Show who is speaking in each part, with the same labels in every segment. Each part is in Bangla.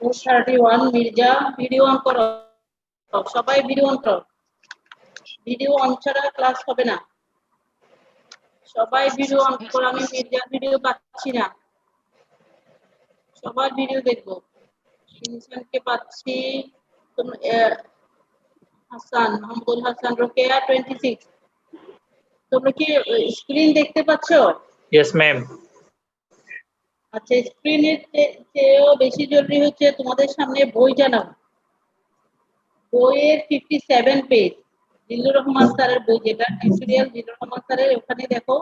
Speaker 1: 31 মির্জা ভিডিও অন করো, সবাই ভিডিও অন করো, ভিডিও অন ছাড়া ক্লাস হবে না, সবাই ভিডিও অন করো। আমি মির্জা ভিডিও পাচ্ছি না, সবার ভিডিও দেখবো। ইনসানকে পাচ্ছি, হাসান, মোহাম্মদুল হাসান, রোকেয়া 26। তোমরা কি স্ক্রিন দেখতে পাচ্ছো?
Speaker 2: Yes, ma'am.
Speaker 1: আচ্ছা, স্ক্রিনের চেয়েও বেশি জরুরি হচ্ছে তোমাদের সামনে বইটা নাও। বইয়ের 57 পেজ, জিল্লুর রহমান স্যারের বই, যেটা টিউটোরিয়াল জিল্লুর রহমান স্যারের, ওখানে দেখো।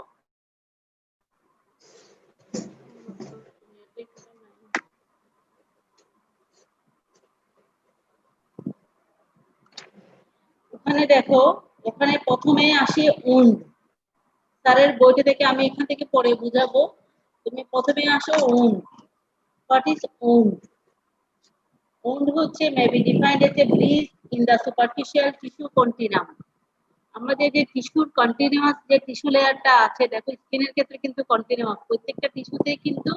Speaker 1: ওখানে দেখো, ওখানে প্রথমে আসে উন্ড। স্যারের বইটা থেকে আমি এখান থেকে পড়ে বুঝাবো। তুমি প্রথমে আসো wound. What is wound? Wound হচ্ছে maybe defined as a breach in the superficial tissue continuum. আমাদের যে টিস্যুর কন্টিনিউয়াস যে টিস্যু লেয়ারটা আছে, দেখো স্কিনের ক্ষেত্রে কিন্তু কন্টিনিউয়াস, প্রত্যেকটা টিস্যুতে কিন্তু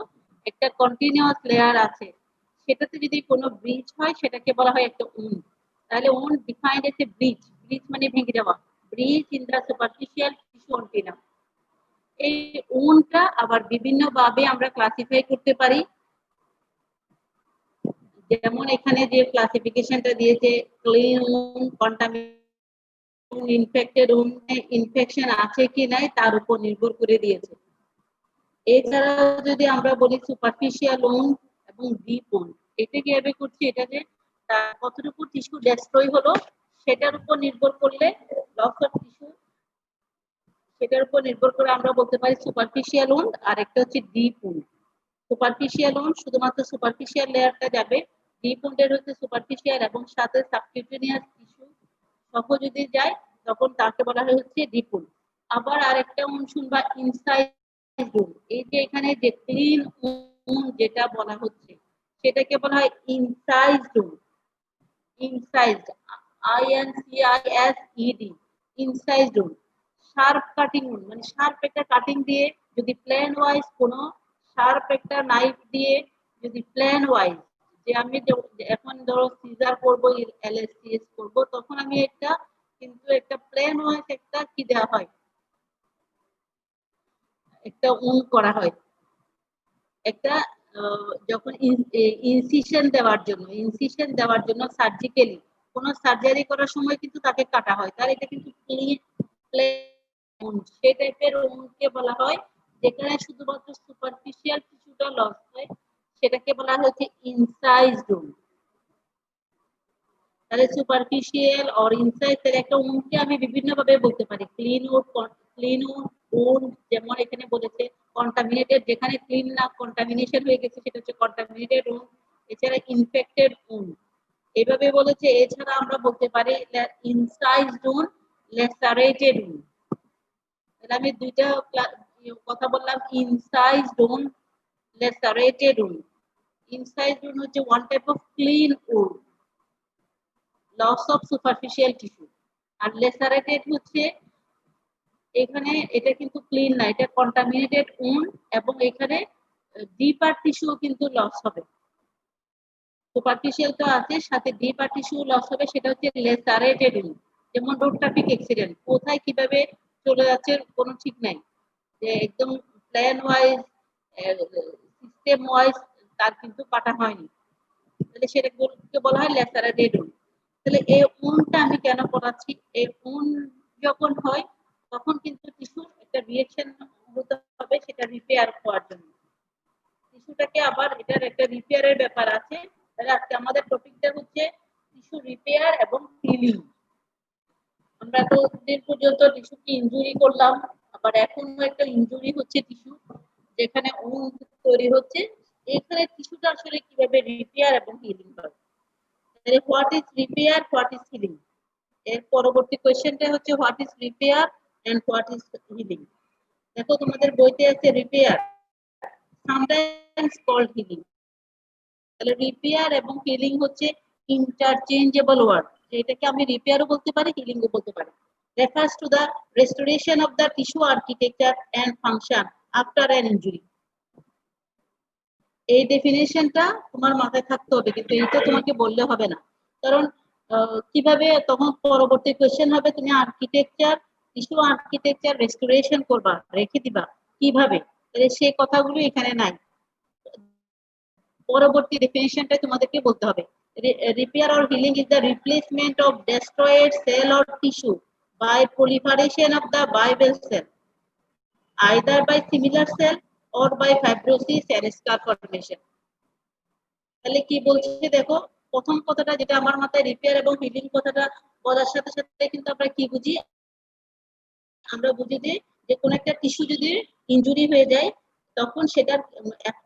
Speaker 1: একটা কন্টিনিউয়াস লেয়ার আছে। সেটাতে যদি কোনো ব্রিচ হয় সেটাকে বলা হয় একটা উন্ড। তাহলে উন্ড ডিফাইন্ড এজ এ ব্রিচ, ব্রিচ মানে ভেঙে যাওয়া, ব্রিচ ইন দ্য সুপারফিশিয়াল টিস্যু কন্টিনাম। এই উন্ডটা আবার বিভিন্ন ভাবে আমরা ক্লাসিফাই করতে পারি। যেমন এখানে যে ক্লাসিফিকেশনটা দিয়েছে, clean wound, contaminated, infected wound, infection আছে কি নাই তার উপর নির্ভর করে দিয়েছে। এছাড়াও যদি আমরা বলি সুপারফিশিয়াল উন্ড এবং ডিপ উন্ড, এটা কিভাবে করছি, এটা যে কতটুকু টিস্যু ডেস্ট্রয় হলো সেটার উপর নির্ভর করলে, লস অফ টিস্যু, সেটার উপর নির্ভর করে আমরা বলতে পারি সুপারফিশিয়াল উন্ড। আর একটা হচ্ছে ডিপ উন্ড। সুপারফিশিয়াল উন্ড শুধুমাত্র সুপারফিশিয়াল লেয়ারটা যাবে, ডিপ উন্ডের হচ্ছে সুপারফিশিয়াল এবং সাথে সাবকিউটেনিয়াস টিস্যু সহ যদি যায় তখন তাকে বলা হয় হচ্ছে ডিপ উন্ড। আবার আরেকটা উন্ড শুনবা ইনসাইড উন্ড। এই যে এখানে যে ক্লিন উন্ড যেটা বলা হচ্ছে সেটাকে বলা হয় incised wound. Incised, INCISED, incised wound. Sharp cutting wound মানে শার্প একটা কাটিং দিয়ে যদি প্লেন ওয়াইজ কোনো শার্প একটা নাইফ দিয়ে যদি প্লেন ওয়াইজ, যে আমি এখন ধরো সিজার করবো, LSCS করবো, তখন আমি একটা কিন্তু একটা প্লেন ওয়াইজ একটা কি দেওয়া হয়, একটা উন্ড করা হয়। একটা যখন ইনসিশন দেওয়ার জন্য সার্জিক্যালি কোনো সার্জারি করার সময় কিন্তু তাকে কাটা হয়, তার এটা কিন্তু সেই টাইপের উন্ডকে বলা হয় যেখানে শুধুমাত্র সুপারফিশিয়াল টিস্যুটা লস হয়, সেটাকে বলা হচ্ছে ইনসাইজড উন্ড। তাহলে সুপারফিশিয়াল অর ইনসাইজ এর একটা উন্ডকে আমি বিভিন্ন ভাবে বলতে পারি। ক্লিন উন্ড, যেমন এখানে বলেছে কন্টামিনেটেড, যেখানে ক্লিন না কন্টামিনেশন হয়ে গেছে সেটা হচ্ছে কন্টামিনেটেড উন্ড। এছাড়া ইনফেক্টেড উন্ড এইভাবে বলেছে। এছাড়া আমরা বলতে পারি ইনসাইজড উন্ড, ল্যাসারেটেড উন্ড। তাহলে আমি দুইটা কথা বললাম, incised wound, lacerated wound. Incised wound হচ্ছে one type of clean wound, loss of superficial tissue. আর ল্যাসারেটেড হচ্ছে এখানে এটা কিন্তু ক্লিন না, এটা কন্টামিনেটেড উন্ড এবং এখানে ডিপার টিস্যু কিন্তু লস হবে। সুপারফিশিয়াল তো আছে, সাথে ডিপার টিস্যু লস হবে, সেটা হচ্ছে ল্যাসারেটেড উন্ড। যেমন রোড ট্রাফিক অ্যাক্সিডেন্ট, কোথায় কিভাবে চলে যাচ্ছে কোনো ঠিক নাই, যে একদম প্ল্যান ওয়াইজ, সিস্টেম ওয়াইজ তার কিন্তু কাটা হয়নি, তাহলে সেটাকে বলা হয় ল্যাসারেটেড উন্ড। তাহলে এই উন্ডটা আমি কেন পড়াচ্ছি, এই উন্ড যখন হয় তখন কিন্তু টিস্যুর একটা রিঅ্যাকশন হতে হবে সেটা রিপেয়ার হওয়ার জন্য। টিস্যুটাকে আবার এটার একটা রিপেয়ারের ব্যাপার আছে। তাহলে আজকে আমাদের টপিকটা হচ্ছে টিস্যু রিপেয়ার এবং হিলিং। আমরা এতদিন পর্যন্ত টিস্যুকে ইনজুরি করলাম, আবার এখনো একটা ইনজুরি হচ্ছে টিস্যু, যেখানে উন্ড তৈরি হচ্ছে। এখানে টিস্যুটা আসলে কিভাবে রিপেয়ার এবং হিলিং করে, তাহলে what is repair, what is healing. এর পরবর্তী কোশ্চেনটা হচ্ছে what is repair and what is healing. দেখো তোমাদের বইতে আছে রিপেয়ার, সামটাইমস কল্ড হিলিং। তাহলে রিপেয়ার এবং হিলিং হচ্ছে ইন্টারচেঞ্জেবল ওয়ার্ড, এটাকে আমি রিপেয়ারও বলতে পারি, হিলিংও বলতে পারি। refers to the restoration of the tissue architecture and function after an injury. এই ডেফিনেশনটা তোমার মাথায় থাকতে হবে, কিন্তু এটা তোমাকে বললে হবে না। কারণ কিভাবে তখন পরবর্তী কোয়েশ্চেন হবে, তুমি আর্কিটেকচার টিস্যু আর্কিটেকচার রেস্টোরেশন করবা, রেখে দিবা কিভাবে, সেই কথাগুলো এখানে নাই। পরবর্তী ডেফিনেশনটা তোমাদেরকে বলতে হবে। Repair or healing is the replacement of destroyed cell or tissue by proliferation of the viable cell, either by similar cell or by fibrosis and scar formation. তাহলে কি বলছে দেখো, প্রথম কথাটা যেটা আমার মাথায়, রিপেয়ার এবং হিলিং কথাটা বলার সাথে সাথে কিন্তু আমরা কি বুঝি, আমরা বুঝি যে কোন একটা টিস্যু যদি ইনজুরি হয়ে যায়, তখন সেটার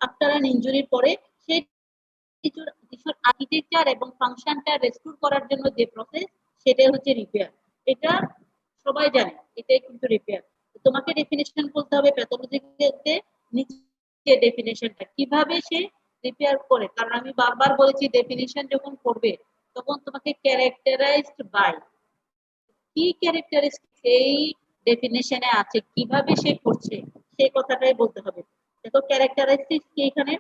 Speaker 1: আফটার অ্যান ইনজুরির পরে সেই টিস্যুর আর্কিটেকচার এবং ফাংশনটা রেস্টোর করার জন্য যে প্রসেস, সেটাই হচ্ছে রিপেয়ার। এটা সবাই জানে, এটাই কিন্তু রিপেয়ার। তোমাকে ডেফিনেশন বলতে হবে প্যাথোলজিতে, নিচে ডেফিনেশনটা কিভাবে সে রিপেয়ার করে। কারণ আমি বারবার বলেছি, ডেফিনেশন যখন করবে তখন তোমাকে ক্যারেক্টারাইজড বাই, কি ক্যারেক্টারিস্টিক এই ডেফিনেশনে আছে, কিভাবে সে করছে সেই কথাটাই বলতে হবে। দেখো ক্যারেক্টারিস্টিক কি এখানে,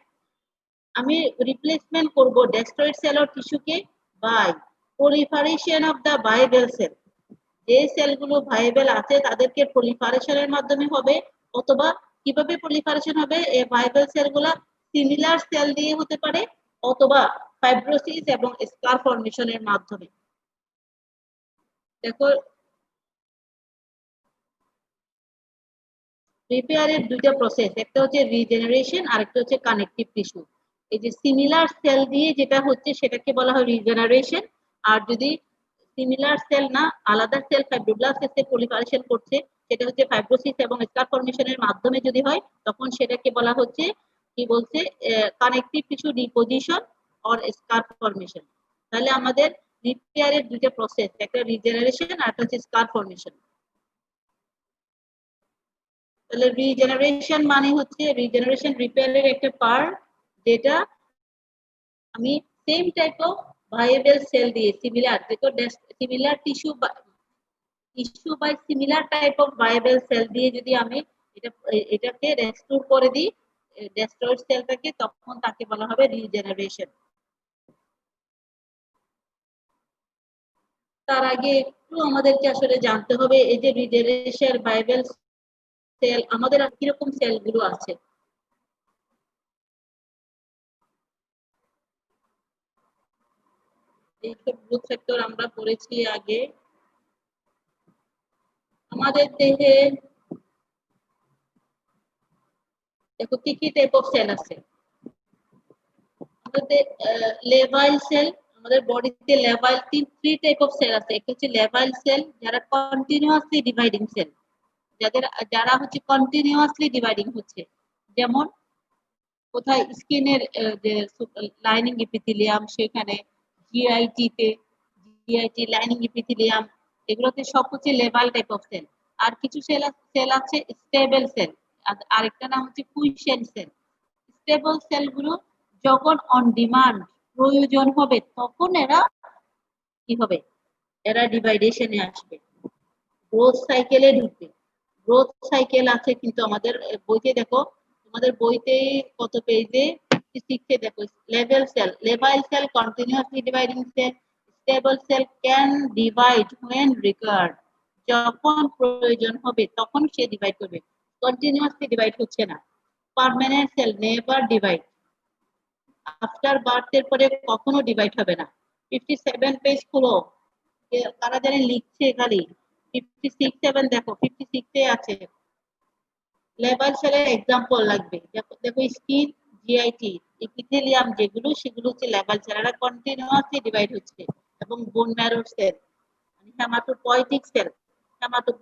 Speaker 1: আমি রিপ্লেসমেন্ট করব ডেস্ট্রয়েড সেল অর টিস্যুকে by proliferation of the viable cell, যে সেলগুলো ভাইবেল আছে তাদেরকে proliferation-এর মাধ্যমে হবে, অথবা কিভাবে proliferation হবে, এই ভাইবেল সেলগুলো সিমিলার সেল দিয়ে হতে পারে, অথবা ফাইব্রোসিস এবং স্কার ফর্মেশনের মাধ্যমে। দেখো রিপেয়ারের দুইটা প্রসেস, একটা হচ্ছে রিজেনারেশন আর একটা হচ্ছে কানেকটিভ টিস্যু। এই যে সিমিলার সেল দিয়ে যেটা হচ্ছে সেটাকে বলা হয় রিজেনারেশন, আর যদি সিমিলার সেল না, আলাদা সেল ফাইব্রোব্লাস্ট এসে proliferation করছে, সেটা হচ্ছে ফাইব্রোসিস এবং স্কার ফর্মেশনের মাধ্যমে যদি হয়, তখন সেটাকে বলা হচ্ছে কি বলছে, connective tissue deposition or scar formation. তাহলে আমাদের রিপেয়ারের দুইটা প্রসেস, একটা রিজেনারেশন আর একটা হচ্ছে স্কার ফর্মেশন। তাহলে রিজেনারেশন মানে হচ্ছে রিজেনারেশন রিপেয়ারের একটা পার্ট, যেটা আমি same type of viable cell দিয়ে সিমিলার, যেটা similar tissue by similar type of viable cell দিয়ে যদি আমি এটাকে রেস্টোর করে দিই, ডেস্ট্রয়েড সেলটাকে, তখন তাকে বলা হবে রিজেনারেশন। তার আগে একটু আমাদেরকে আসলে জানতে হবে, এই যে রিজেনারেশন ভাইয়েবল সেল, আমাদের আর কিরকম সেলগুলো আছে। এইসব গ্রোথ ফ্যাক্টর আমরা পড়েছি আগে। আমাদের দেহে দেখো কি কি টাইপ অফ সেল আছে। আমাদের লেভাইল সেল, আমাদের বডিতে লেভাইল থ্রি টাইপ অফ সেল আছে। একটা হচ্ছে লেভাইল সেল, যারা কন্টিনিউয়াসলি ডিভাইডিং সেল, যারা হচ্ছে কন্টিনিউয়াসলি ডিভাইডিং হচ্ছে। যেমন কোথায়, স্কিনের যে লাইনিং এপিথেলিয়াম, সেখানে জিআইটি তে, জিআইটি লাইনিং এপিথেলিয়াম, এগুলোতে সব হচ্ছে লেভাল টাইপ অফ সেল। আর কিছু সেল আছে স্টেবল সেল, আরেকটা নাম হচ্ছে কুইশেন্ট সেল। স্টেবল সেলগুলো যখন অন ডিমান্ড প্রয়োজন হবে, তখন এরা কি হবে, এরা ডিভাইডেশনে আসবে, গ্রোথ সাইকেলে ঢুকবে। গ্রোথ সাইকেল আছে কিন্তু আমাদের বইতে, দেখো তোমাদের বইতে কত পেজে, 56-এ দেখো, লেভাইল cell continuously dividing cell, stable cell can divide when required, যখন প্রয়োজন হবে তখন সে ডিভাইড করবে, কন্টিনিউয়াসলি ডিভাইড হচ্ছে না। Permanent cell never divide, after বার্থের পরে কখনো ডিভাইড হবে না। 57 পেজ খুলো, তারা জানি লিখছে খালি। 56-7 দেখো, 56-এ আছে লেভাল সেলের এক্সাম্পল লাগবে। দেখো স্কিন, জিআইটি, এপিথেলিয়াম যেগুলো, সেগুলো হচ্ছে লেভাল সেল, এরা কন্টিনিউয়াসলি ডিভাইড হচ্ছে। এবং bone marrow sell, haematopoietic sell,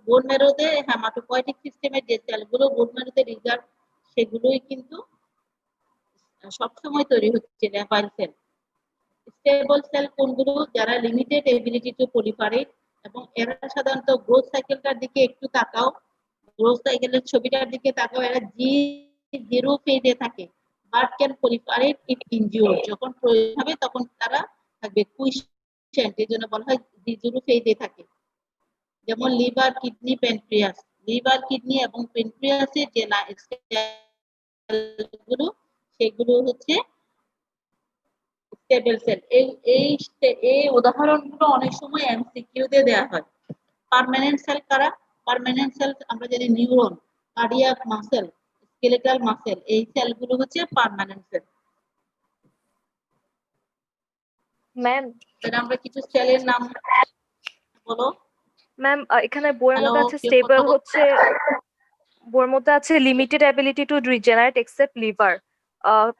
Speaker 1: bone ম্যারোতে haematopoietic সিস্টেমের যে সেলগুলো বোন ম্যারোতে রিজার্ভ, সেগুলোই কিন্তু সবসময় তৈরি হচ্ছে লেভাল সেল। স্টেবল সেল কোনগুলো, যারা লিমিটেড এবিলিটি টু proliferate, এবং এরা সাধারণত গ্রোথ সাইকেলটার দিকে একটু তাকাও, গ্রোথ সাইকেলের ছবিটার দিকে তাকাও, এরা জিরো ফেজে থাকে, but can proliferate if injured, যখন প্রয়োজন হবে তখন তারা থাকবে কুইশেন্ট, এর জন্য বলা হয় জিরো ফেজে থাকে। যেমন liver, kidney, pancreas, liver, kidney এবং প্যানক্রিয়াসের যে সেলগুলো, সেগুলো হচ্ছে স্টেবল সেল। এই উদাহরণগুলো অনেক সময় এমসিকিউ তে দেওয়া হয়। পার্মানেন্ট সেল কারা? পার্মানেন্ট সেল আমরা জানি neuron, cardiac muscle, skeletal muscle, এই সেলগুলো হচ্ছে পার্মানেন্ট সেল।
Speaker 2: ম্যাম
Speaker 1: আমরা কিছু সেলের নাম বলো।
Speaker 2: ম্যাম এখানে বইয়ের
Speaker 1: হ্যালো,
Speaker 2: মধ্যে আছে
Speaker 1: কেউ কথা
Speaker 2: স্টেবল
Speaker 1: বলছে?
Speaker 2: হচ্ছে, বইয়ের মধ্যে আছে limited ability to regenerate except liver.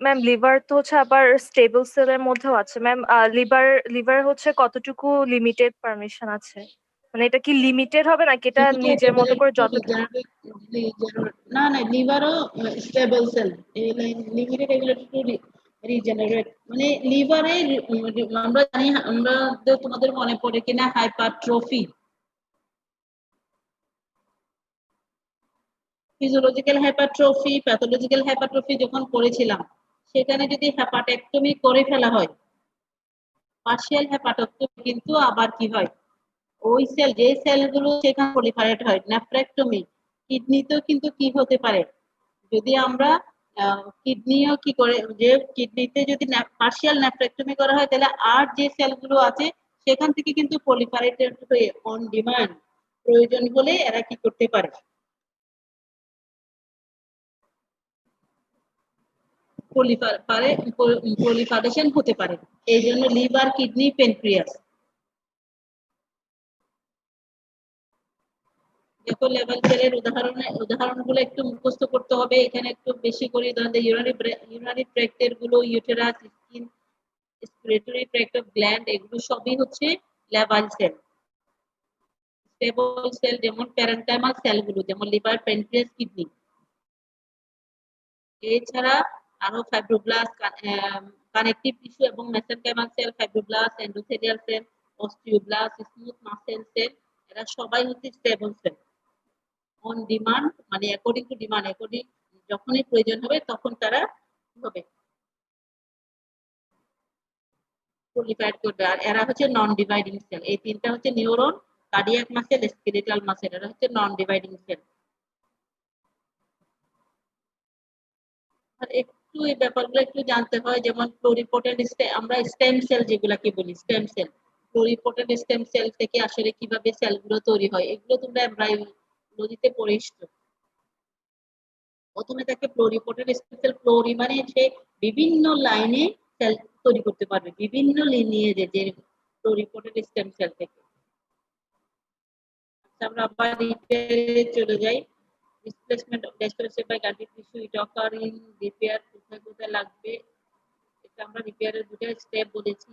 Speaker 2: Ma'am liver তো হচ্ছে আবার স্টেবল সেলের মধ্যেও আছে ম্যাম। লিভার লিভার হচ্ছে কতটুকু লিমিটেড পারমিশন আছে, মানে এটা কি লিমিটেড হবে নাকি এটা
Speaker 1: লিমিটেড
Speaker 2: নিজের মতো করে যতটুকু?
Speaker 1: না না, লিভারও stable cell. Limited ability to regenerate মানে লিভারে আমরা জানি, আমরা তোমাদের মনে পড়ে কিনা hypertrophy, physiological hypertrophy, pathological hypertrophy যখন পড়েছিলাম, সেখানে যদি হেপাটেক্টমি করে ফেলা হয়, পার্শিয়াল হেপাটেক্টমি, কিন্তু আবার কি হয়, ওই সেল, যে সেলগুলো সেখানে প্রলিফারেট হয়, নেফ্রেক্টমি, কিডনিতেও কিন্তু কি হতে পারে, যদি আমরা কিডনিও কি করে, যে কিডনিতে যদি পার্শিয়াল নেফ্রেক্টমি করা হয়, তাহলে আর যে সেলগুলো আছে সেখান থেকে কিন্তু প্রলিফারেটেড হয়ে অন ডিমান্ড প্রয়োজন হলে এরা কি করতে পারে, প্রলিফারেশন হতে পারে। এই জন্য লিভার, কিডনি, প্যানক্রিয়াস, দেখো লেভেল সেলের উদাহরণগুলো একটু মুখস্থ করতে হবে। এখানে একটু বেশি করে ইউরিনারি ট্র্যাক্টের গুলো, uterus, skin, respiratory tract of gland, এগুলো সবই হচ্ছে লেভেল সেল। স্টেবল সেল যেমন প্যারেনকাইমাল সেলগুলো, যেমন লিভার, প্যানক্রিয়াস, কিডনি। এছাড়া আরো ফাইব্রোব্লাস্ট, কানেকটিভ টিস্যু এবং mesenchymal cell, fibroblast, endothelial cell, osteoblast, smooth muscle cell, এরা সবাই হচ্ছে স্টেবল সেল। অন ডিমান্ড মানে অ্যাকর্ডিং টু ডিমান্ড, অ্যাকর্ডিং যখনই প্রয়োজন হবে তখন তারা হবে প্রলিফারেট করবে। আর এরা হচ্ছে নন ডিভাইডিং সেল। এই তিনটা হচ্ছে neuron, cardiac muscle, skeletal muscle, এরা হচ্ছে নন ডিভাইডিং সেল। আর একটু এই ব্যাপারগুলো একটু জানতে হয়, যেমন প্লুরিপোটেন্ট, আমরা স্টেম সেল যেগুলাকে বলি stem cell, pluripotent stem cell থেকে আসলে কিভাবে সেলগুলো তৈরি হয়, এগুলো তোমরা এমব্রায়োলজিতে পড়ে এসছো। প্রথমে তাকে প্লুরিপোটেন্ট স্টেম সেল, প্লুরি মানে সে বিভিন্ন লাইনে সেল তৈরি করতে পারবে, বিভিন্ন লিনিয়েজে, যে প্লুরিপোটেন্ট স্টেম সেল থেকে। আমরা আবার রিপেয়ারে চলে যাই। Displacement of destruction by connective tissue, it occur in repair. কোথায় কোথায় লাগবে, এটা আমরা রিপেয়ারের দুটো স্টেপ বলেছি।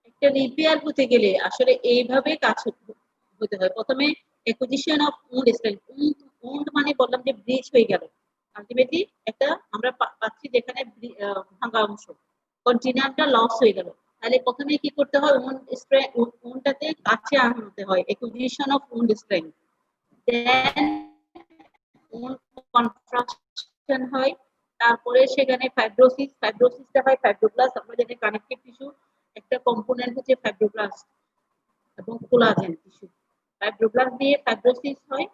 Speaker 1: একটা রিপেয়ার হতে গেলে আসলে এইভাবে কাজ হতে হয়। প্রথমে acquisition of wound strength, wound মানে বললাম যে ব্রিজ হয়ে গেল, আলটিমেটলি একটা আমরা পাচ্ছি যেখানে ভাঙা অংশ, কন্টিনিউমটা লস হয়ে গেল, তাহলে প্রথমে কি করতে হয়, উন্ডটাতে কাছে আনতে হয়, acquisition of wound strength. Then wound contraction হয়, তারপরে সেখানে ফাইব্রোসিসটা হয়, ফাইব্রোব্লাস্ট, আমরা জানি কানেকটিভ টিস্যু একটা কম্পোনেন্ট হচ্ছে ফাইব্রোব্লাস্ট এবং কোলাজেন টিস্যু। ফাইব্রোব্লাস্ট দিয়ে ফাইব্রোসিস হয়,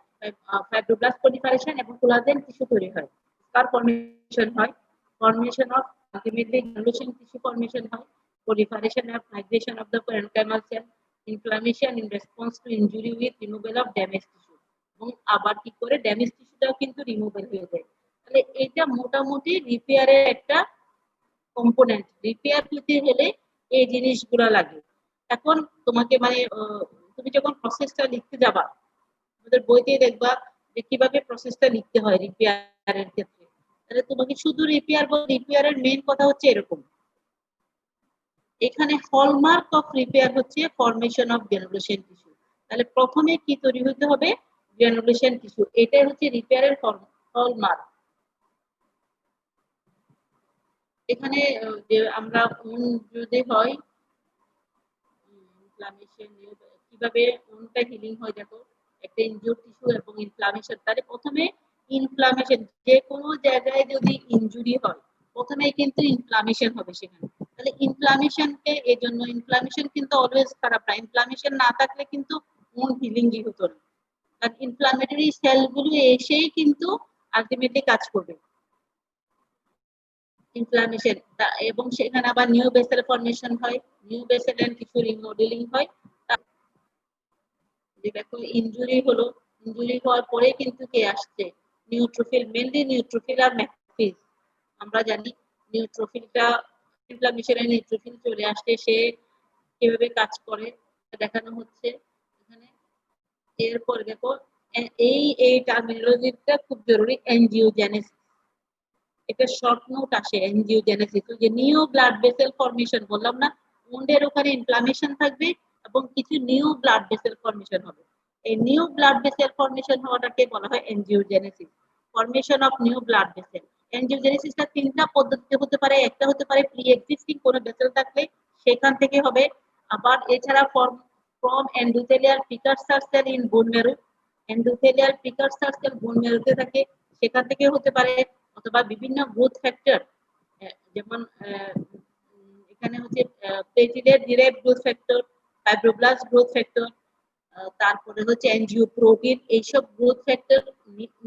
Speaker 1: ফাইব্রোব্লাস্ট প্রলিফারেশন এবং কোলাজেন টিস্যু তৈরি হয়, স্কার ফর্মেশন হয়, formation of ultimately granulation tissue formation হয়, proliferation of migration of the parenchymal cell, inflammation in response to injury with removal of damaged tissue, এবং আবার কি করে ড্যামেজ টিস্যুটাও কিন্তু রিমুভাল হয়ে যায়। তাহলে এটা মোটামুটি রিপেয়ারের একটা কম্পোনেন্ট। রিপেয়ার হতে হলে এই জিনিসগুলো লাগে। এখন তোমাকে মানে তুমি যখন প্রসেসটা লিখতে যাবা, আমাদের বইতে দেখবা যে কিভাবে প্রসেসটা লিখতে হয় রিপেয়ারের ক্ষেত্রে, তাহলে তোমাকে শুধু রিপেয়ারের মেইন কথা হচ্ছে এরকম। এখানে হলমার্ক অফ রিপেয়ার হচ্ছে ফরমেশন অফ গ্রানুলেশন টিস্যু। তাহলে প্রথমে কি তৈরি হতে হবে, গ্রানুলেশন টিস্যু, এটাই হচ্ছে রিপেয়ারের হলমার্ক। এখানে যে আমরা যদি হয় ইনফ্লামেশন, কিভাবে কোনটা হিলিং হয়, দেখো একটা ইনজুর টিস্যু এবং ইনফ্লামেশন। তাহলে প্রথমে ইনফ্লামেশন, যে কোনো জায়গায় যদি ইনজুরি হয় প্রথমে কিন্তু ইনফ্লামেশন হবে সেখানে। তাহলে ইনফ্লামেশনকে, এই জন্য ইনফ্লামেশন কিন্তু অলওয়েজ খারাপ না, ইনফ্লামেশন না থাকলে কিন্তু হিলিংই হতো না, কারণ ইনফ্লামেটরি সেলগুলো এসেই কিন্তু আলটিমেটলি কাজ করবে ইনফ্লামেশন, এবং সেখানে আবার নিউ ভেসেল ফর্মেশন হয়, নিউ ভেসেল এন্ড কিছু রিমডেলিং হয়। যে দেখো ইনজুরি হলো, ইনজুরি হওয়ার পরে কিন্তু কে আসছে, নিউট্রোফিল, মেনলি নিউট্রোফিল আর ম্যাক্রোফেজ। আমরা জানি নিউট্রোফিলটা ইনফ্লামেশনে নিউট্রোফিল চলে আসছে, সে কিভাবে কাজ করে দেখানো হচ্ছে এখানে। এরপর দেখো এই টার্মিনোলজিটা খুব জরুরি, এনজিওজেনেসিস। এটা শর্ট নোট আসে এনজিওজেনেসিস, যে নিউ ব্লাড ভেসেল ফর্মেশন বললাম না, উন্ডের ওখানে ইনফ্লামেশন থাকবে এবং কিছু নিউ ব্লাড ভেসেল ফর্মেশন হবে। এই নিউ ব্লাড ভেসেল ফর্মেশন হওয়াটাকে বলা হয় angiogenesis, formation of new blood vessel. এনজিওজেনেসিসটা তিনটা পদ্ধতিতে হতে পারে, একটা হতে পারে প্রি এক্সিস্টিং কোনো ভেসেল থাকলে সেখান থেকে হবে, আবার এছাড়া from endothelial precursor cell in bone marrow, endothelial precursor cell bone ম্যারোতে থাকে সেখান থেকে হতে পারে, অথবা বিভিন্ন গ্রোথ ফ্যাক্টর, যেমন এখানে হচ্ছে platelet derived growth factor, fibroblast growth factor, তারপরে হচ্ছে এনজিওপ্রোটিন, এইসব গ্রোথ ফ্যাক্টর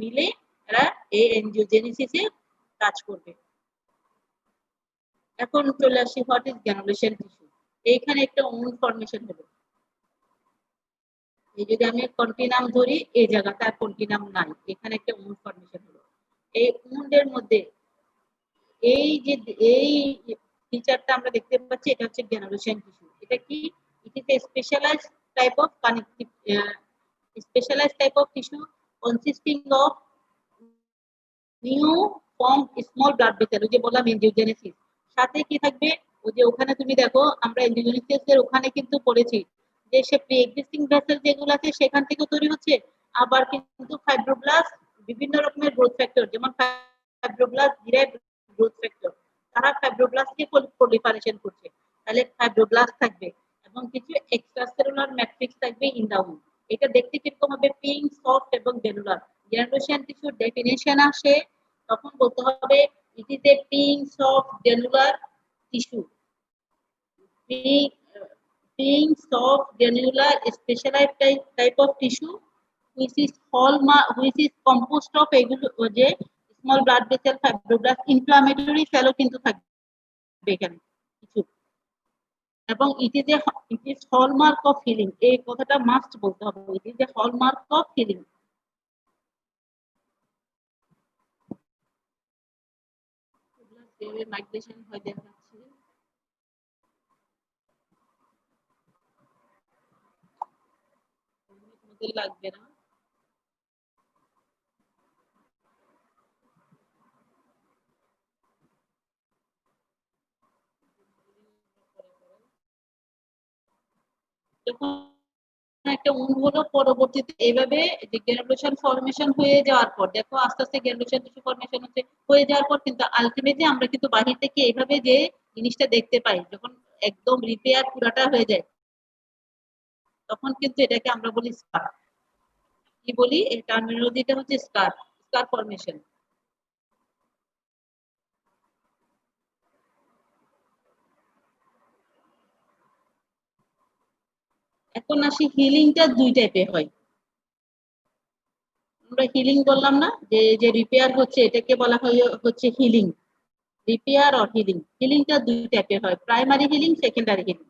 Speaker 1: মিলে এরা এই এনজিওজেনেসিসে কাজ করবে। এখন চলে আসি হোয়াট ইজ গ্রানুলেশন টিস্যু। এইখানে একটা অণু ফর্মেশন হলো, এই যদি আমি কন্টিনাম ধরি এই জায়গাটা আর কন্টিনাম নাই, এখানে একটা অণু ফর্মেশন হলো। এই অণুদের মধ্যে এই যে এই ফিচারটা আমরা দেখতে পাচ্ছি, এটা হচ্ছে গ্রানুলেশন টিস্যু। এটা কি? It is a specialized type of connective specialized type of tissue consisting of new form small blood vessel. ওই যে বললাম এনজিওজেনেসিস, সাথে কি থাকবে, ওই যে ওখানে তুমি দেখো আমরা এনজিওজেনেসিস এর ওখানে কিন্তু পড়েছি যে সে প্রি এক্সিস্টিং ভেসেল যেগুলো আছে সেখান থেকে তৈরি হচ্ছে, আবার কিন্তু ফাইব্রোব্লাস্ট বিভিন্ন রকমের গ্রোথ ফ্যাক্টর, যেমন ফাইব্রোব্লাস্ট ডিরাইভড গ্রোথ ফ্যাক্টর, তারা ফাইব্রোব্লাস্টকে প্রলিফারেশন করছে, তাহলে ফাইব্রোব্লাস্ট থাকবে এবং কিছু এক্সট্রাসেলুলার ম্যাট্রিক্স থাকবে ইন দা উন্ড। এটা দেখতে কিরকম হবে, পিঙ্ক, সফট এবং গ্রানুলার। গ্রানুলেশন টিস্যুর ডেফিনেশন আসে তখন বলতে হবে it is a pink soft granular tissue, pink soft granular specialized type of tissue which is composed of এগুলো যে small blood vessel, fibroblast, inflammatory সেলও কিন্তু থাকবে এখানে কিছু, এবং it is hallmark of healing. এই কথাটা মাস্ট বলতে হবে, it is a hallmark of healing. Migration হয় দেখাচ্ছি, লাগবে না। যখন একটা অণু হলো পরবর্তীতে এইভাবে যে গ্রানুলেশন ফর্মেশন হয়ে যাওয়ার পর দেখো আস্তে আস্তে গ্রানুলেশন টিস্যু ফর্মেশন হচ্ছে, হয়ে যাওয়ার পর কিন্তু আলটিমেটলি আমরা কিন্তু বাহির থেকে এইভাবে যে জিনিসটা দেখতে পাই, যখন একদম রিপেয়ার পুরাটা হয়ে যায় তখন কিন্তু এটাকে আমরা বলি স্কার। কি বলি? এই টার্মিনোলজিটা হচ্ছে স্কার, স্কার ফর্মেশন। এখন আসি হিলিংটা দুই টাইপের হয়। আমরা হিলিং বললাম না, যে যে রিপেয়ার হচ্ছে এটাকে বলা হয় হচ্ছে হিলিং, রিপেয়ার অর হিলিং। হিলিংটা দুই টাইপের হয়, প্রাইমারি হিলিং, সেকেন্ডারি হিলিং,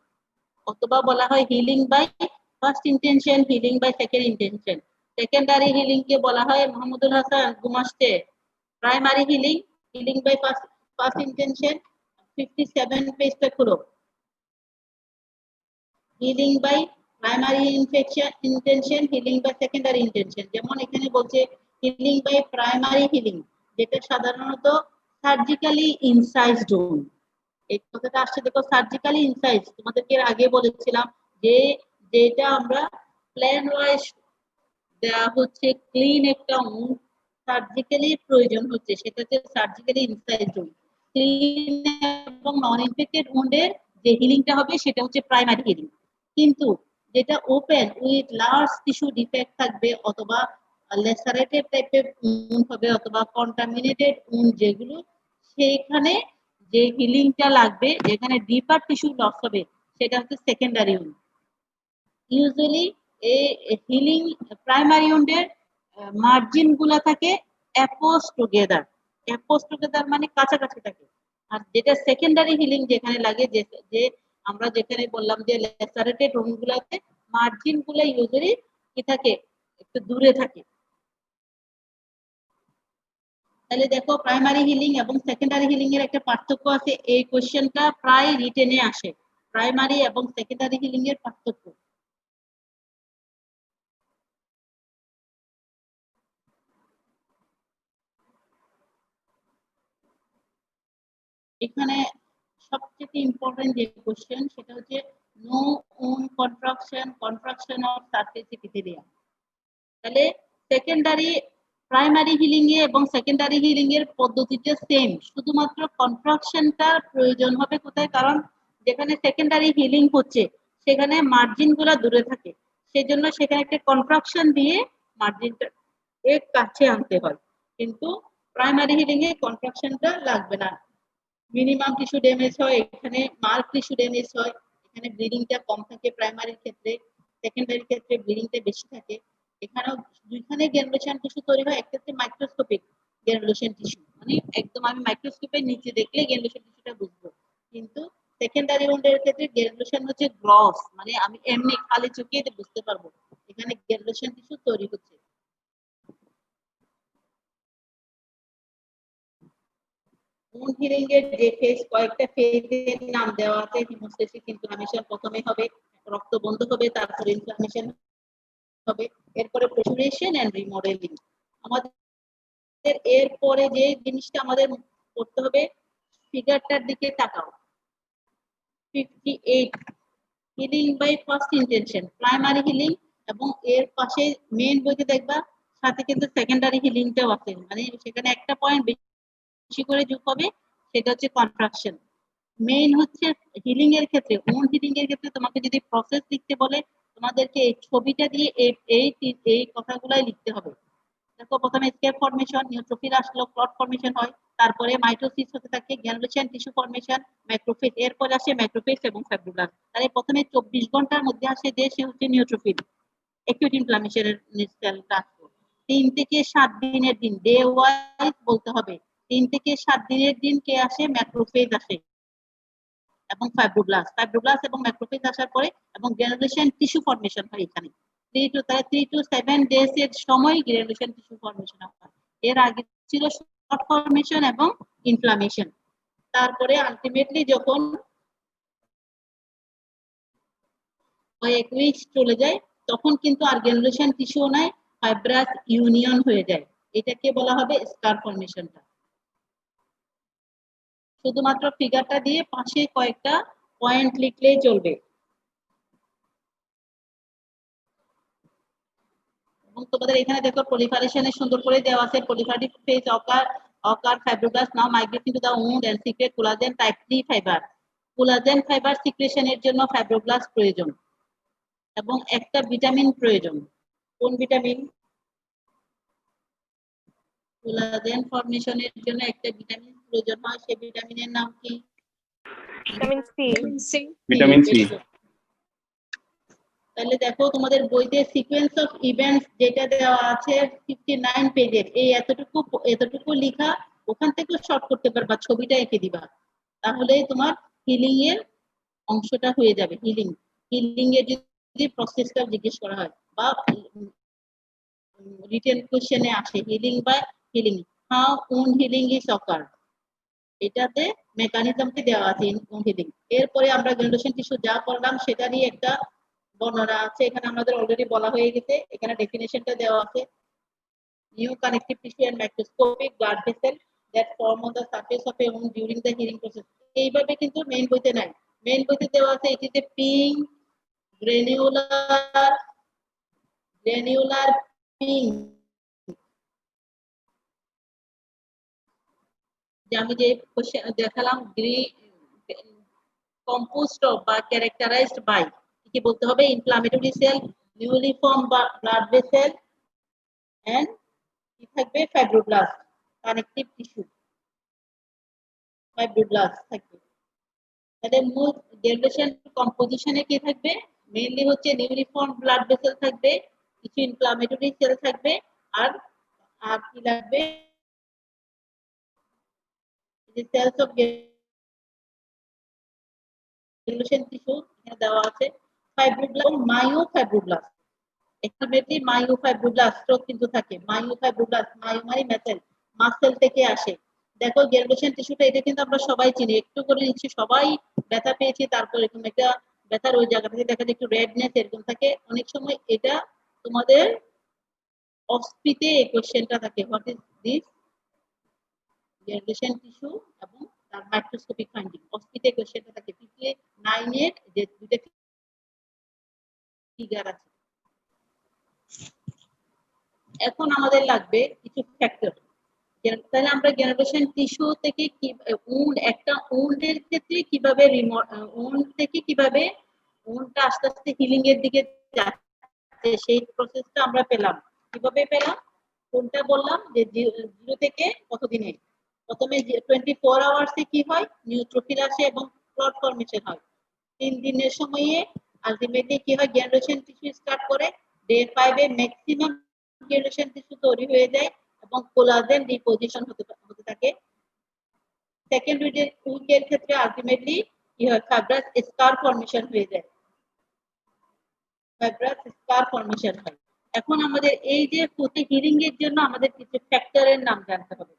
Speaker 1: অথবা বলা হয় healing by first intention, healing by second intention. Secondary healing কে বলা হয় মাহমুদুল হাসান গুমাস্তে primary healing, healing by first intention. 57 পেজটা খুলো, healing by primary intention, healing by secondary intention. যেমন এখানে বলছে হিলিং বাই প্রাইমারি হিলিং, যেটা সাধারণত সার্জিক্যালি ইনসাইজড ওন। এই কথাটা আসছে দেখো, সার্জিক্যালি ইনসাইজ, তোমাদেরকে আগে বলেছিলাম যে যেটা আমরা প্ল্যান ওয়াইজ দেওয়া হচ্ছে ক্লিন একটা উন্ড, সার্জিক্যালি প্রয়োজন হচ্ছে, সেটা হচ্ছে সার্জিক্যালি ইনসাইজ উন্ড। ক্লিন এবং নন ইনফেক্টেড উন্ডের যে হিলিংটা হবে সেটা হচ্ছে প্রাইমারি হিলিং। কিন্তু যেটা open with large tissue defect থাকবে, অথবা লেসারেটেড টাইপের উন্ড হবে, অথবা কন্টামিনেটেড উন্ড যেগুলো, সেইখানে যে হিলিংটা লাগবে, যেখানে ডিপার টিস্যু লস হবে, সেটা হচ্ছে সেকেন্ডারি উন্ড। ইউজুয়ালি এই হিলিং প্রাইমারি উন্ডের মার্জিন গুলা থাকে অ্যাপোজ টুগেদার মানে কাছাকাছি থাকে। আর যেটা সেকেন্ডারি হিলিং যেখানে লাগে, যে আমরা যেখানে বললাম যে ল্যাসারেটেড উন্ড গুলাতে মার্জিন গুলা ইউজুয়ালি কি থাকে, একটু দূরে থাকে। তাহলে দেখো প্রাইমারি হিলিং এবং সেকেন্ডারি হিলিং এর একটা পার্থক্য আছে। এই কোশ্চেনটা প্রায় রিটেনে আসে, প্রাইমারি এবং সেকেন্ডারি হিলিং এর পার্থক্য। এখানে সবচেয়ে ইম্পর্টেন্ট যে কোশ্চেন সেটা হচ্ছে no wound contraction of surface epithelium. তাহলে সেকেন্ডারি প্রাইমারি হিলিং এ এবং সেকেন্ডারি হিলিং এর পদ্ধতিটা সেম, শুধুমাত্র কন্ট্রাকশনটা প্রয়োজন হবে কোথায়, কারণ যেখানে সেকেন্ডারি হিলিং হচ্ছে সেখানে মার্জিন গুলা দূরে থাকে, সেজন্য সেখানে একটা কন্ট্রাকশন দিয়ে মার্জিনটা এর কাছে আনতে হয়। কিন্তু প্রাইমারি হিলিং এ কন্ট্রাকশনটা লাগবে না। মিনিমাম টিস্যু ড্যামেজ হয়, এখানে মার্ক টিস্যু ড্যামেজ হয়, এখানে ব্লিডিংটা কম থাকে প্রাইমারির ক্ষেত্রে, সেকেন্ডারির ক্ষেত্রে ব্লিডিংটা বেশি থাকে। এখানেও দুইখানে গ্রানুলেশন টিস্যু তৈরি হয়, একটা হচ্ছে মাইক্রোস্কোপিক গ্রানুলেশন টিস্যু, মানে একদম আমি মাইক্রোস্কোপের নিচে দেখলে গ্রানুলেশন টিস্যুটা বুঝবো। কিন্তু সেকেন্ডারি উন্ডের ক্ষেত্রে গ্রানুলেশন হচ্ছে গ্রস, মানে আমি এমনি খালি চোখে বুঝতে পারবো এখানে গ্রানুলেশন টিস্যু তৈরি হচ্ছে। উন্ড হিলিং এর যে ফেজ, কয়েকটা ফেজের নাম দেওয়া আছে। হিমোস্ট্যাসিস ইনফ্লামেশন প্রথমে হবে, রক্ত বন্ধ হবে, তারপরে ইনফ্লামেশন হবে, এরপরে প্রেসারেশন এন্ড রিমডেলিং। আমাদের এরপরে যে জিনিসটা আমাদের করতে হবে, ফিগারটার দিকে তাকাও। 58 healing by first intention, primary healing, এবং এর পাশে মেইন বইতে দেখবা সাথে কিন্তু সেকেন্ডারি হিলিংটাও আছে, মানে সেখানে একটা পয়েন্ট বেশি করে যোগ হবে, সেটা হচ্ছে কন্ট্রাকশন। মেইন হচ্ছে হিলিং এর ক্ষেত্রে, উন্ড হিলিং এর ক্ষেত্রে তোমাকে যদি প্রসেস লিখতে বলে, তোমাদেরকে এই ছবিটা দিয়ে এই কথাগুলাই লিখতে হবে। দেখো প্রথমে স্কেপ ফর্মেশন, নিউট্রোফিল আসলো, ক্লট ফর্মেশন হয়, তারপরে মাইটোসিস হতে থাকে, গ্রানুলেশন টিস্যু ফর্মেশন, ম্যাক্রোফেজ, এরপরে আসে ম্যাক্রোফেজ এবং ফাইব্রোব্লাস্ট। তাহলে প্রথমে 24 ঘন্টার মধ্যে আসে যে সে হচ্ছে নিউট্রোফিল, অ্যাকিউট ইনফ্লামেশনের সেল ট্রান্সপোর্ট। 3 থেকে 7 দিনের দিন, ডে ওয়াইজ বলতে হবে, 3 থেকে 7 দিনের দিন কে আসে, ম্যাক্রোফেজ আসে এবং ফাইব্রোব্লাস্ট এবং ম্যাক্রোফেজ আসার পরে এবং গ্রানুলেশন টিস্যু ফর্মেশন হয় এখানে। 3 to 7 ডেজ এর সময় গ্রানুলেশন টিস্যু ফর্মেশন হয়। এর আগে ছিল শর্ট ফর্মেশন এবং ইনফ্লামেশন। তারপরে আলটিমেটলি যখন কয়েক উইক চলে যায়, তখন কিন্তু আর গ্রানুলেশন টিস্যু নাই, ফাইব্রাস ইউনিয়ন হয়ে যায়। এটাকে বলা হবে স্কার ফর্মেশনটা। শুধুমাত্র ফিগারটা দিয়ে পাশে কয়েকটা পয়েন্ট লিখলেই চলবে। এবং তোমাদের এখানে দেখো proliferation সুন্দর করে দেওয়া আছে, proliferative phase occur fibroblasts now migrate into the wound and secrete collagen type 3 fiber। Collagen fibre সিক্রেশনের জন্য ফাইব্রোব্লাস্ট প্রয়োজন এবং একটা ভিটামিন প্রয়োজন। কোন ভিটামিন? কোলাজেন ফর্মেশনের জন্য একটা ভিটামিন প্রয়োজন হয়, সেই ভিটামিনের নাম কি?
Speaker 2: Vitamin C.
Speaker 3: Vitamin C.
Speaker 1: তাহলে দেখো তোমাদের বইতে সিকোয়েন্স অফ ইভেন্টস যেটা দেওয়া আছে 59 পেজের, এই এতটুকু লেখা, ওখান থেকে শর্ট করতে পারবা, ছবিটা এঁকে দিবা, তাহলে তোমার হিলিং এর অংশটা হয়ে যাবে। হিলিং এর যদি প্রসেসটা জিজ্ঞেস করা হয় বা রিটেন কোশ্চেনে আসে healing how wound healing is occur, এটাতে মেকানিজমটি দেওয়া আছে উন্ড হিলিং। এরপরে আমরা গ্রানুলেশন টিস্যু যা করলাম সেটা নিয়ে একটা বর্ণনা আছে, এখানে আমাদের অলরেডি বলা হয়ে গেছে, এখানে ডেফিনেশনটা দেওয়া আছে। New connective tissue and microscopic blood vessel that form on the surface of a wound during the healing process. এইভাবে কিন্তু মেইন বইতে নাই, মেইন বইতে দেওয়া আছে it is a pink granular pink, যে আমি যে দেখালাম, কম্পোজড অফ বা ক্যারেক্টারাইজড বাই, কি বলতে হবে, ইনফ্লামেটরি সেল, নিউলি ফর্ম বা ব্লাড ভেসেল এন্ড কি থাকবে, ফাইব্রোব্লাস্ট, কানেকটিভ টিস্যু, ফাইব্রোব্লাস্ট থাকবে। তাহলে মূল গ্রানুলেশন কম্পোজিশনে কি থাকবে, মেইনলি হচ্ছে নিউলি ফর্ম ব্লাড ভেসেল থাকবে, কিছু ইনফ্লামেটরি সেল থাকবে, আর আর কি লাগবে, যে সেলস অফ গ্রানুলেশন টিস্যু এখানে দেওয়া আছে, ফাইব্রোব্লাস্ট, মায়োফাইব্রোব্লাস্ট। আলটিমেটলি মায়োফাইব্রোব্লাস্টও কিন্তু থাকে। মায়োফাইব্রোব্লাস্ট, মায়ো মানে মেসেল, মাসেল থেকে আসে। দেখো গ্রানুলেশন টিস্যুটা এটা কিন্তু আমরা সবাই চিনি, একটু করে নিচ্ছি সবাই ব্যথা পেয়েছি, তারপর এরকম একটা ব্যথার ওই জায়গা থেকে দেখা যায় একটু রেডনেস এরকম থাকে। অনেক সময় এটা তোমাদের অস্পিতে এই কোশ্চেনটা থাকে, what is this granulation tissue এবং তার মাইক্রোস্কোপিক ফাইন্ডিং, অস্পিতে কোশ্চেনটা থাকে। পিকে 9 এর যে দুইটা ফিগার আছে। এখন আমাদের লাগবে কিছু ফ্যাক্টর। তাহলে আমরা গ্রানুলেশন টিস্যু থেকে কি একটা উন্ডের ক্ষেত্রে কিভাবে উন্ড থেকে কিভাবে উন্ডটা আস্তে আস্তে হিলিং এর দিকে যাচ্ছে সেই প্রসেসটা আমরা পেলাম। কিভাবে পেলাম? কোনটা বললাম যে 0 থেকে কতদিনে? প্রথমে 24 আওয়ার্সে কি হয়, নিউট্রোফিল আসে এবং ক্লট ফর্মেশন হয়। 3 দিনের সময়ে আলটিমেটলি কি হয়, গ্রানুলেশন টিস্যু স্টার্ট করে। ডে 5 এ ম্যাক্সিমাম গ্রানুলেশন টিস্যু তৈরি হয়ে যায় এবং কোলাজেন ডিপোজিশন হতে থাকে। সেকেন্ড উইকের ক্ষেত্রে আলটিমেটলি কি হয়, ফাইব্রাস স্কার ফর্মেশন হয়ে যায়, ফাইব্রাস স্কার ফর্মেশন হয়। এখন আমাদের এই যে প্রতি হিলিং এর জন্য আমাদের কিছু ফ্যাক্টরের নাম জানতে হবে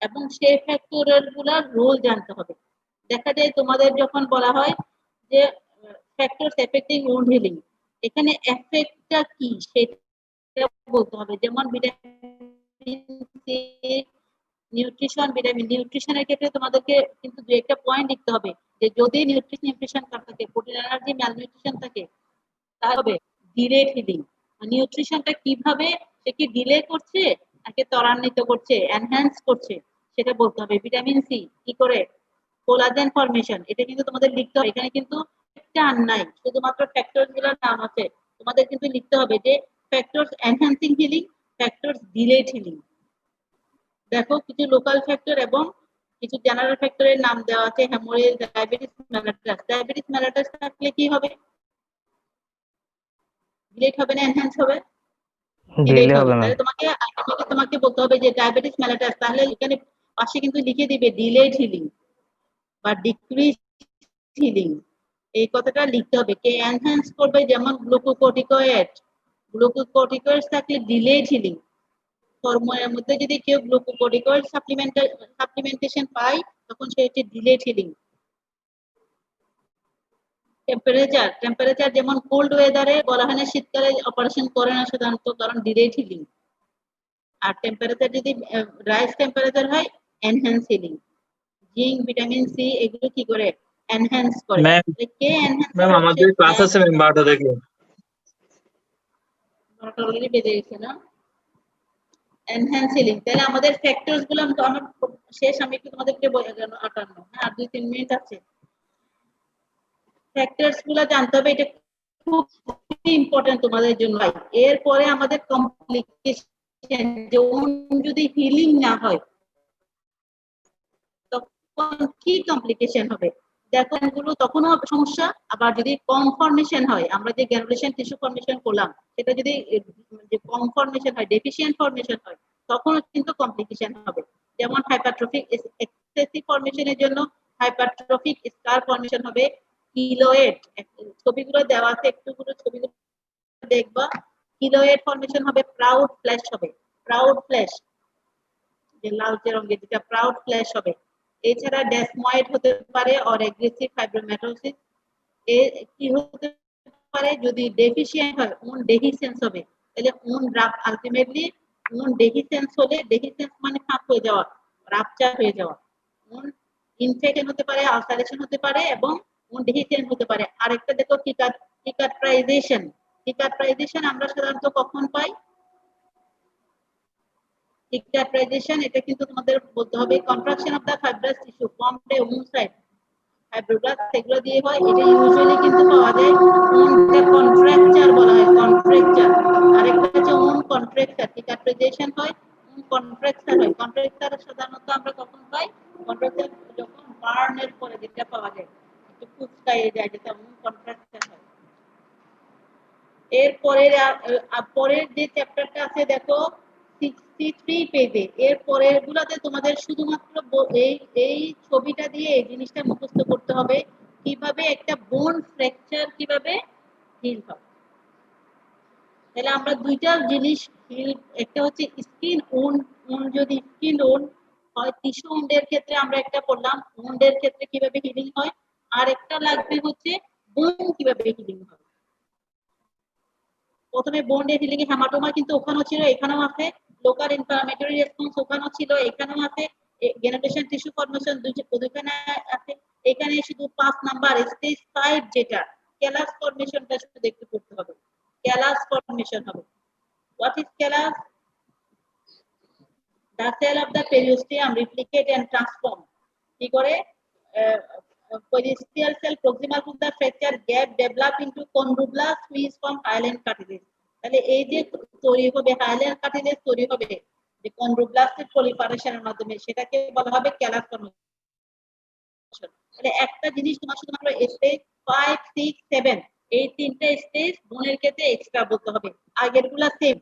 Speaker 1: এবং সেই ফ্যাক্টরের গুলার রোল জানতে হবে। দেখা যায় তোমাদের যখন বলা হয় যে ফ্যাক্টরস এফেক্টিং উন্ড হিলিং, এখানে এফেক্টটা কি সেটা বলতে হবে। যেমন ভিটামিন সি, নিউট্রিশন, ভিটামিন নিউট্রিশনের ক্ষেত্রে তোমাদেরকে কিন্তু দু একটা পয়েন্ট লিখতে হবে যে যদি নিউট্রিশন থাকে, প্রোটিন এনার্জি ম্যালনিউট্রিশন থাকে, তাহলে ডিলেড হিলিং। নিউট্রিশনটা কিভাবে, সে কি ডিলে করছে নাকি ত্বরান্বিত করছে, এনহ্যান্স করছে, সেটা বলতে হবে। ভিটামিন সি কি করে, কোলাজেন ফর্মেশন, এটা কিন্তু তোমাদের লিখতে হবে। এখানে কিন্তু একটা আর নাই, শুধুমাত্র ফ্যাক্টরস গুলোর নাম আছে। তোমাদের কিন্তু লিখতে হবে যে factors enhancing healing, factors delayed healing. দেখো কিছু লোকাল ফ্যাক্টর এবং কিছু জেনারেল ফ্যাক্টরের নাম দেওয়া আছে। Haemorrhage, diabetes মেলাটাস। ডায়াবেটিস মেলাটাস থাকলে কি হবে, ডিলেট হবে না এনহ্যান্স হবে? ডিলেট
Speaker 3: দিলে
Speaker 1: হবে।
Speaker 3: হবে ম্যাম।
Speaker 1: তাহলে তোমাকে আলটিমেটলি তোমাকে বলতে হবে যে ডায়াবেটিস মেলাটাস, তাহলে এখানে পাশে কিন্তু লিখে দিবে ডিলেড হিলিং বা ডিক্রিজ হিলিং, এই কথাটা লিখতে হবে। কে এনহ্যান্স করবে, যেমন গ্লুকোকর্টিকয়েড, গ্লুকোকর্টিকয়েড থাকলে ডিলেড হিলিং। হরমোনের মধ্যে যদি কেউ গ্লুকোকর্টিকয়েড সাপ্লিমেন্টেশন পায় তখন সে হচ্ছে ডিলেড হিলিং। টেম্পারেচার যেমন কোল্ড ওয়েদারে বলা হয় না শীতকালে অপারেশন করে না সাধারণত, কারণ ডিলেড হিলিং। আর টেম্পারেচার যদি রাইজ টেম্পারেচার হয়, enhance healing. Zinc, vitamin C এগুলো কি করে, এনহ্যান্স করে।
Speaker 4: ম্যাম
Speaker 1: কে এনহ্যান্স
Speaker 4: ম্যাম
Speaker 1: করছে?
Speaker 4: আমাদের ক্লাস আছে ম্যাম 12টা থেকে।
Speaker 1: অলরেডি বেজে গেছে না? Enhance healing. তাহলে আমাদের ফ্যাক্টরস গুলো আমার শেষ, আমি একটু তোমাদেরকে বলে গেল 58, আর 2-3 মিনিট আছে। ফ্যাক্টরস গুলো জানতে হবে, এটা খুব ইম্পর্টেন্ট তোমাদের জন্য। এরপরে আমাদের কমপ্লিকেশন, যে যদি হিলিং না হয় তখন কি কমপ্লিকেশন হবে। দেখো এগুলো তখনও সমস্যা। আবার যদি কম ফর্মেশন হয়, আমরা যে গ্রানুলেশন টিস্যু ফর্মেশন করলাম সেটা যদি যে কম ফর্মেশন হয়, ডেফিসিয়েন্ট ফর্মেশন হয়, তখনও কিন্তু কমপ্লিকেশন হবে। যেমন হাইপারট্রফিক এক্সেসিভ ফর্মেশনের জন্য হাইপারট্রফিক স্কার ফর্মেশন হবে। কিলোয়েড, ছবিগুলো দেওয়া আছে, একটু ছবিগুলো দেখবা। কিলোয়েড ফর্মেশন হবে, প্রাউড ফ্ল্যাশ হবে, প্রাউড ফ্ল্যাশ, যে লালচে রঙের যেটা প্রাউড ফ্ল্যাশ হবে। এছাড়া ডেসময়েড হতে পারে অর এগ্রেসিভ ফাইব্রোম্যাটোসিস। কি হতে পারে, যদি ডেফিসিয়েন্ট হয় উন ডেহিসেন্স হবে। তাহলে উন আলটিমেটলি উন ডেহিসেন্স হলে, ডেহিসেন্স মানে ফাঁক হয়ে যাওয়া, রাপচার হয়ে যাওয়া। উন ইনফেকশন হতে পারে, আলসারেশন হতে পারে এবং উন ডেহিসেন্স হতে পারে। আরেকটা দেখো সিকাট্রাইজেশন। সিকাট্রাইজেশন আমরা সাধারণত কখন পাই? সিকাট্রাইজেশন এটা কিন্তু তোমাদের বলতে হবে contraction of the fibrous tissue formed a wound site, fibroblast এগুলো দিয়ে হয়। এটা ইউজুয়ালি কিন্তু পাওয়া যায় উন্ড কন্ট্রাকচার বলা হয়, কন্ট্রাকচার। আরেকটা হচ্ছে উন্ড কন্ট্রাকচার। সিকাট্রাইজেশন হয়, উন্ড কন্ট্রাকচার হয়। কন্ট্রাকচার সাধারণত আমরা কখন পাই? কন্ট্রাকচার যখন বার্নের পরে যেটা পাওয়া যায়, একটু ফুসকায়ে যায়, যেটা উন্ড কন্ট্রাকচার হয়। এর পরের যে চ্যাপ্টারটা আছে দেখো 63 পেজে। এর পরের গুলাতে তোমাদের শুধুমাত্র এই ছবিটা দিয়ে এই জিনিসটা মুখস্থ করতে হবে, কিভাবে একটা বোন ফ্র্যাকচার কিভাবে হিল হয়। তাহলে আমরা দুইটা জিনিস হিল, একটা হচ্ছে স্কিন উন্ড, যদি স্কিন উন্ড হয়, টিস্যু উন্ডের ক্ষেত্রে আমরা একটা পড়লাম, উন্ডের ক্ষেত্রে কিভাবে হিলিং হয়, আর একটা লাগবে হচ্ছে বোন কিভাবে হিলিং হয়। প্রথমে বোন্ডের হিলিং এ হেমাটোমা কিন্তু ওখানেও ছিল, এখানেও আছে, লোকাল ইনফ্লামেটরি রেসপন্স ওখানেও ছিল, এখানেও আছে, গ্রানুলেশন টিস্যু ফর্মেশন দুইখানে আছে। এখানে শুধু 5 নাম্বার স্টেজ 5 যেটা ক্যালাস ফর্মেশনটা শুধু দেখতে পড়তে হবে। ক্যালাস ফর্মেশন হবে। What is callous? The cell of the periosteum replicate and transform. কি করে? Periosteal cell proximal to the fracture gap develop into chondroblast which form hyaline cartilage. তাহলে এই যে তৈরি হবে hyaline cartilage তৈরি হবে যে chondroblast proliferation-এর মাধ্যমে, সেটাকে বলা হবে ক্যালাস ফর্মেশন। তাহলে একটা জিনিস তোমার শুধুমাত্র স্টেজ 5, 6, 7 এই তিনটা স্টেজ বোনের ক্ষেত্রে এক্সট্রা বলতে হবে, আগেরগুলা সেম।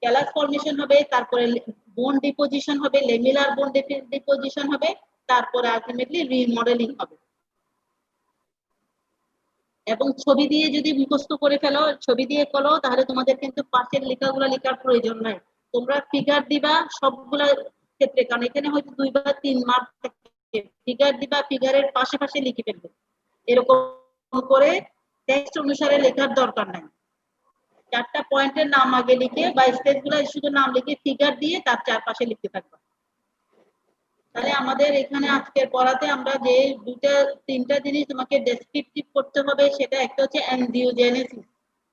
Speaker 1: ক্যালাস ফর্মেশন হবে, তারপরে বোন ডিপোজিশন হবে, লেমিলার বোন ডিপোজিশন হবে, তারপরে আলটিমেটলি রিমডেলিং হবে। এবং ছবি দিয়ে যদি মুখস্থ করে ফেলো, ছবি দিয়ে করো, তাহলে তোমাদের কিন্তু পাশের লেখাগুলো লেখার প্রয়োজন নাই। তোমরা ফিগার দিবা সবগুলা ক্ষেত্রে, কারণ এখানে হয়তো 2 বা 3 মার্ক থাকে, ফিগার দিবা, ফিগারের পাশে পাশে লিখে ফেলবে। এরকম করে টেক্সট অনুসারে লেখার দরকার নাই। 4টা পয়েন্টের নাম আগে লিখে বা স্টেজগুলো শুধু নাম লিখে ফিগার দিয়ে তার চারপাশে লিখতে থাকবা। তাহলে আমাদের এখানে আজকের পড়াতে আমরা যে 2-3টা জিনিস তোমাকে ডেসক্রিপটিভ করতে হবে, সেটা একটা হচ্ছে এনজিওজেনেসিস।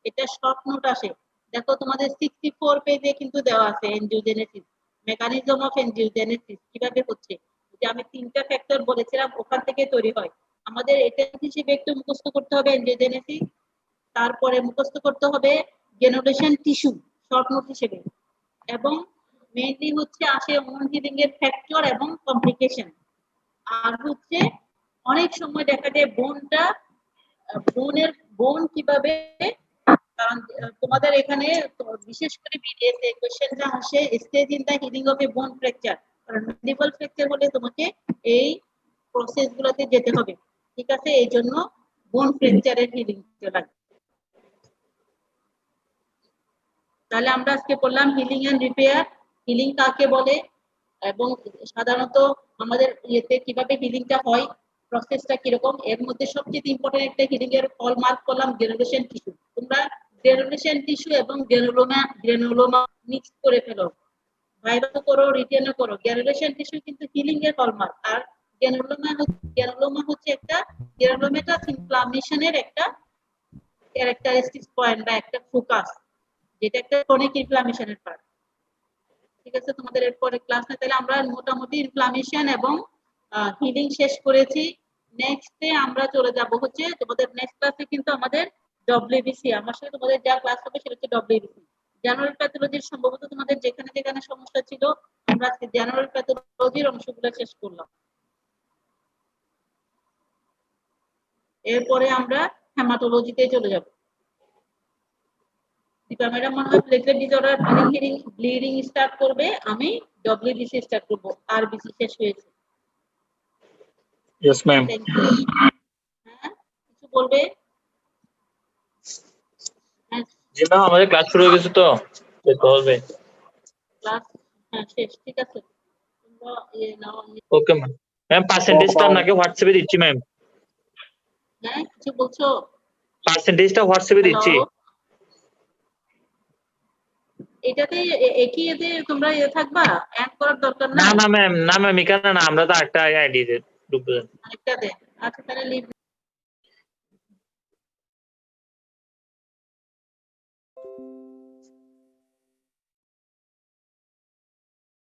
Speaker 1: এটা শর্ট নোট আসে, দেখো তোমাদের 64 পেজে কিন্তু দেওয়া আছে এনজিওজেনেসিস, মেকানিজম অফ এনজিওজেনেসিস কিভাবে হচ্ছে। যে আমি 3টা ফ্যাক্টর বলেছিলাম ওখান থেকে তৈরি হয়। আমাদের এটা হিসেবে একটু মুখস্থ করতে হবে এনজিওজেনেসিস, তারপরে মুখস্থ করতে হবে গ্রানুলেশন টিস্যু শর্ট নোট হিসেবে, এবং মেইনলি হচ্ছে আসে ওন্ড হিলিং এর ফ্যাক্টর এবং কমপ্লিকেশন। আর হচ্ছে অনেক সময় দেখা যায় বোন কিভাবে, কারণ তোমাদের এখানে বিশেষ করে বিডিএস এ কোশ্চেনটা আসে stage in the healing of a bone fracture, কারণ মাল্টিপল ফ্র্যাকচার হলে তোমাকে এই প্রসেসগুলোতে যেতে হবে। ঠিক আছে, এই জন্য বোন ফ্র্যাকচারের হিলিং লাগে। তাহলে আমরা আজকে পড়লাম হিলিং এন্ড রিপেয়ার, হিলিং কাকে বলে এবং সাধারণত আমাদের ইয়েতে কিভাবে হিলিংটা হয়, প্রসেসটা কিরকম। এর মধ্যে সবচেয়ে ইম্পর্টেন্ট একটা হিলিং এর হলমার্ক করলাম গ্রানুলেশন টিস্যু। তোমরা গ্রানুলেশন টিস্যু এবং গ্রানুলোমা মিক্স করে ফেলো, ভাইবা করো, রিটেনও করো। গ্রানুলেশন টিস্যু কিন্তু হিলিং এর হলমার্ক, আর গ্রানুলোমা হচ্ছে একটা গ্রানুলোমেটাস ইনফ্লামেশনের একটা ক্যারেক্টারিস্টিক পয়েন্ট বা একটা ফোকাস, যেটা একটা ক্রনিক ইনফ্লামেশনের পার্ট। ঠিক আছে, তোমাদের এরপরে ক্লাস না, তাহলে আমরা মোটামুটি ইনফ্লামেশন এবং হিলিং শেষ করেছি। নেক্সটে আমরা চলে যাব হচ্ছে তোমাদের নেক্সট ক্লাসে কিন্তু আমাদের ডব্লিউবিসি, আমার সাথে তোমাদের যা ক্লাস হবে সেটা হচ্ছে ডব্লিউবিসি, জেনারেল প্যাথোলজির। সম্ভবত তোমাদের যেখানে যেখানে সমস্যা ছিল আমরা আজকে জেনারেল প্যাথোলজির অংশগুলো শেষ করলাম। এরপরে আমরা হেমাটোলজিতে চলে যাব। দীপা ম্যাডাম মনে হয় প্লেটলেট ডিসঅর্ডার ব্লিডিং স্টার্ট করবে, আমি ডব্লিউবিসি স্টার্ট করব, আরবিসি শেষ হয়েছে।
Speaker 4: Yes, ma'am.
Speaker 1: হ্যাঁ, কিছু বলবে? হ্যাঁ,
Speaker 4: জি ম্যাম, আমাদের ক্লাস শুরু হয়ে গেছে তো যেতে হবে।
Speaker 1: ক্লাস হ্যাঁ শেষ, ঠিক আছে। তোমরা নাও।
Speaker 4: Okay ma'am. ম্যাম পার্সেন্টেজটা আপনাকে হোয়াটসঅ্যাপে দিচ্ছি ম্যাম।
Speaker 1: হ্যাঁ, কিছু বলছো?
Speaker 4: পার্সেন্টেজটা হোয়াটসঅ্যাপে দিচ্ছি।
Speaker 1: এটাতে একই এতে তোমরা থাকবা, অ্যাড করার দরকার
Speaker 4: না
Speaker 1: নাই।
Speaker 4: না ম্যাম, না ম্যাম, এখানে না, আমরা তো একটা আইডি ঢুকবো।
Speaker 1: আরেকটাতে, আচ্ছা তাহলে লিভ